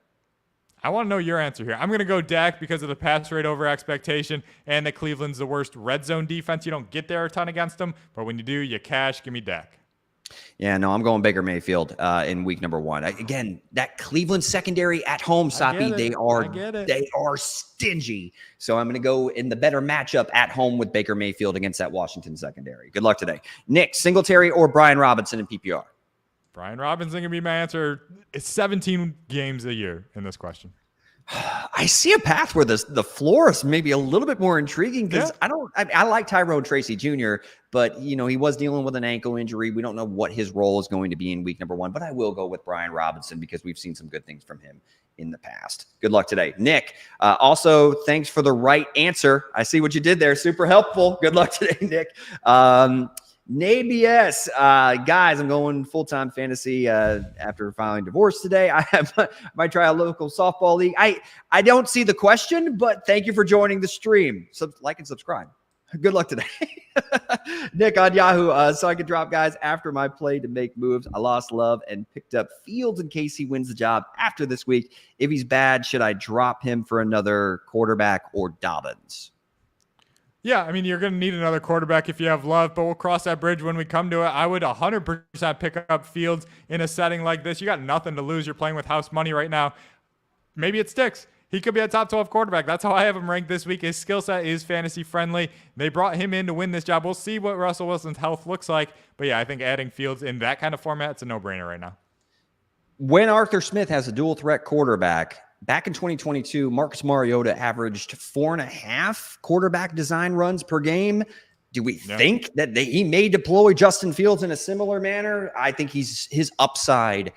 I want to know your answer here. I'm going to go Dak because of the pass rate over expectation and that Cleveland's the worst red zone defense. You don't get there a ton against them, but when you do, you cash. Give me Dak. Yeah, no, I'm going Baker Mayfield in week number 1. Again, that Cleveland secondary at home, Soppe, they are stingy. So I'm going to go in the better matchup at home with Baker Mayfield against that Washington secondary. Good luck today. Nick, Singletary or Brian Robinson in PPR? Brian Robinson can be my answer. It's 17 games a year in this question. I see a path where the floor is maybe a little bit more intriguing because I like Tyrone Tracy Jr., but he was dealing with an ankle injury. We don't know what his role is going to be in week number 1, but I will go with Brian Robinson because we've seen some good things from him in the past. Good luck today. Nick, also thanks for the right answer. I see what you did there. Super helpful. Good luck today, Nick. NABS, guys, I'm going full-time fantasy after filing divorce today. Might try a local softball league. I don't see the question, but thank you for joining the stream. So like and subscribe. Good luck today. Nick on Yahoo. So I could drop guys after my play to make moves. I lost Love and picked up Fields in case he wins the job after this week. If he's bad, should I drop him for another quarterback or Dobbins? Yeah, I mean, you're going to need another quarterback if you have Love, but we'll cross that bridge when we come to it. I would 100% pick up Fields in a setting like this. You got nothing to lose. You're playing with house money right now. Maybe it sticks. He could be a top 12 quarterback. That's how I have him ranked this week. His skill set is fantasy friendly. They brought him in to win this job. We'll see what Russell Wilson's health looks like. But yeah, I think adding Fields in that kind of format, it's a no-brainer right now. When Arthur Smith has a dual threat quarterback, back in 2022, Marcus Mariota averaged 4.5 quarterback design runs per game. Do we think that he may deploy Justin Fields in a similar manner? I think his upside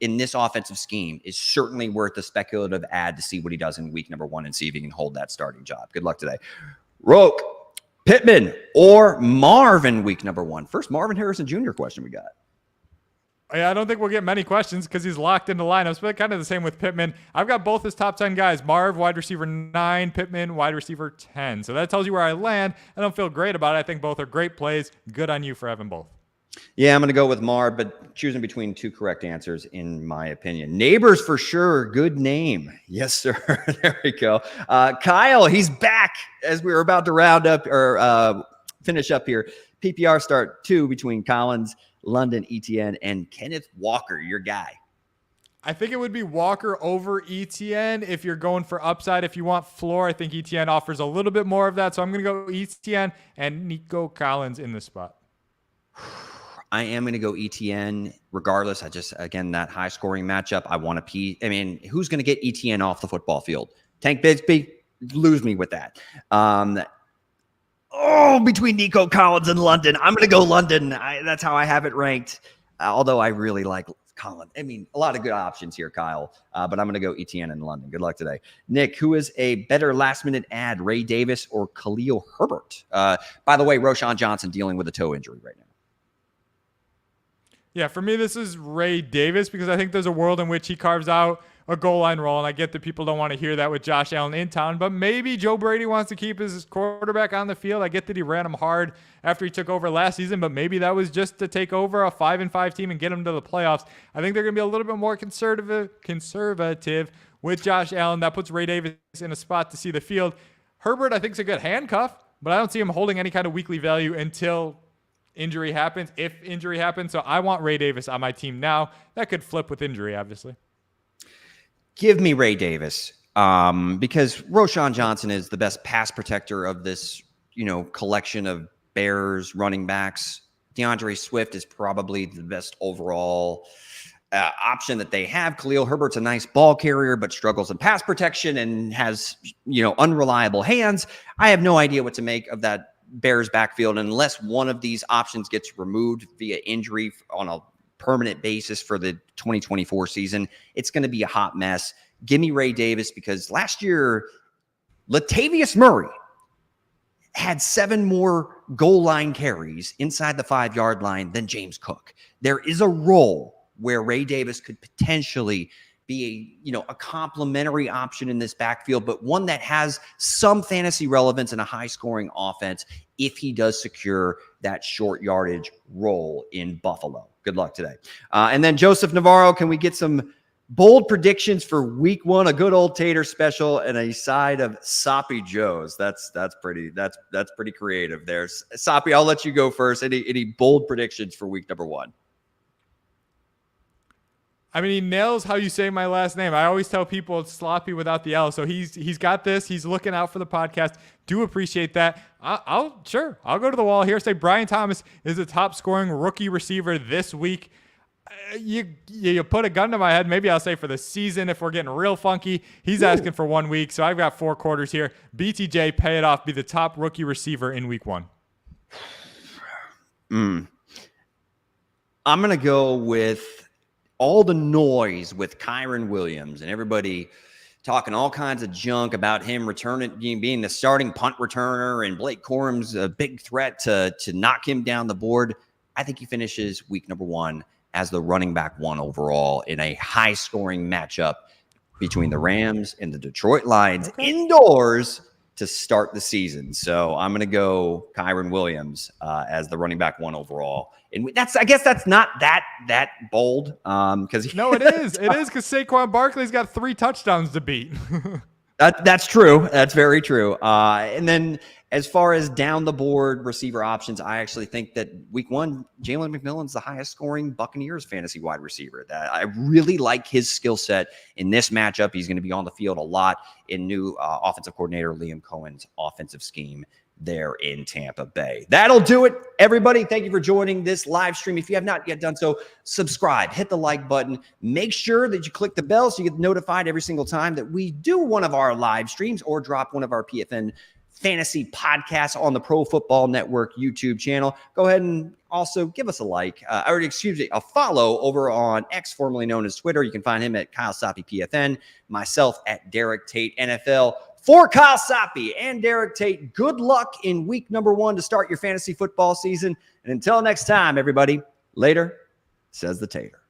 in this offensive scheme is certainly worth the speculative ad to see what he does in week number 1 and see if he can hold that starting job. Good luck today. Roke, Pittman, or Marvin week number 1. First Marvin Harrison Jr. question we got. Yeah, I don't think we'll get many questions because he's locked into lineups, but kind of the same with Pittman. I've got both his top 10 guys. Marv, wide receiver 9, Pittman, wide receiver 10. So that tells you where I land. I don't feel great about it. I think both are great plays. Good on you for having both. Yeah, I'm going to go with Marv, but choosing between 2 correct answers, in my opinion. Neighbors for sure. Good name. Yes, sir. There we go. Kyle, he's back as we were about to round up or finish up here. PPR start 2 between Collins, London, ETN, and Kenneth Walker, your guy. I think it would be Walker over ETN if you're going for upside. If you want floor, I think ETN offers a little bit more of that. So I'm going to go ETN and Nico Collins in the spot. I am going to go ETN regardless. Again, that high scoring matchup, I want to who's going to get ETN off the football field? Tank Bigsby, lose me with that. Between Nico Collins and London, I'm going to go London. That's how I have it ranked. Although I really like Collins. I mean, a lot of good options here, Kyle. But I'm going to go ETN in London. Good luck today. Nick, who is a better last-minute ad, Ray Davis or Khalil Herbert? By the way, Roshan Johnson dealing with a toe injury right now. Yeah, for me, this is Ray Davis because I think there's a world in which he carves out a goal line role, and I get that people don't want to hear that with Josh Allen in town, but maybe Joe Brady wants to keep his quarterback on the field. I get that he ran him hard after he took over last season, but maybe that was just to take over a 5-5 team and get him to the playoffs. I think they're going to be a little bit more conservative with Josh Allen. That puts Ray Davis in a spot to see the field. Herbert, I think, is a good handcuff, but I don't see him holding any kind of weekly value until injury happens, if injury happens. So I want Ray Davis on my team now. That could flip with injury, obviously. Give me Ray Davis because Roshan Johnson is the best pass protector of this, collection of Bears running backs. DeAndre Swift is probably the best overall option that they have. Khalil Herbert's a nice ball carrier, but struggles in pass protection and has, unreliable hands. I have no idea what to make of that Bears backfield unless one of these options gets removed via injury on a permanent basis for the 2024 season. It's going to be a hot mess. Give me Ray Davis because last year, Latavius Murray had 7 more goal line carries inside the 5-yard line than James Cook. There is a role where Ray Davis could potentially be a complementary option in this backfield, but one that has some fantasy relevance in a high-scoring offense if he does secure that short yardage role in Buffalo. Good luck today. And then Joseph Navarro, can we get some bold predictions for week 1? A good old tater special and a side of Soppe Joe's. That's pretty creative there. Soppe, I'll let you go first. Any bold predictions for week number 1? I mean, he nails how you say my last name. I always tell people it's sloppy without the L. So he's got this. He's looking out for the podcast. Do appreciate that. I'll go to the wall here. Say Brian Thomas is the top scoring rookie receiver this week. You put a gun to my head. Maybe I'll say for the season if we're getting real funky. He's asking for 1 week. So I've got 4 quarters here. BTJ, pay it off. Be the top rookie receiver in week 1. I'm going to go with all the noise with Kyron Williams and everybody talking all kinds of junk about him returning, being the starting punt returner, and Blake Corum's a big threat to knock him down the board. I think he finishes week number 1 as the running back 1 overall in a high-scoring matchup between the Rams and the Detroit Lions indoors to start the season. So I'm going to go Kyren Williams as the running back 1 overall. And I guess that's not that bold. Because no, it is. It is because Saquon Barkley's got 3 touchdowns to beat. That's true. That's very true. And then as far as down the board receiver options, I actually think that week 1, Jalen McMillan's the highest scoring Buccaneers fantasy wide receiver. I really like his skill set in this matchup. He's going to be on the field a lot in new offensive coordinator Liam Cohen's offensive scheme there in Tampa Bay. That'll do it, everybody. Thank you for joining this live stream. If you have not yet done so, subscribe, hit the like button. Make sure that you click the bell so you get notified every single time that we do one of our live streams or drop one of our PFN fantasy podcasts on the Pro Football Network YouTube channel. Go ahead and also give us a like, a follow over on X, formerly known as Twitter. You can find him at Kyle Soppe PFN, myself at Derek Tate NFL. For Kyle Soppe and Derek Tate, good luck in week number 1 to start your fantasy football season. And until next time, everybody, later, says the Tater.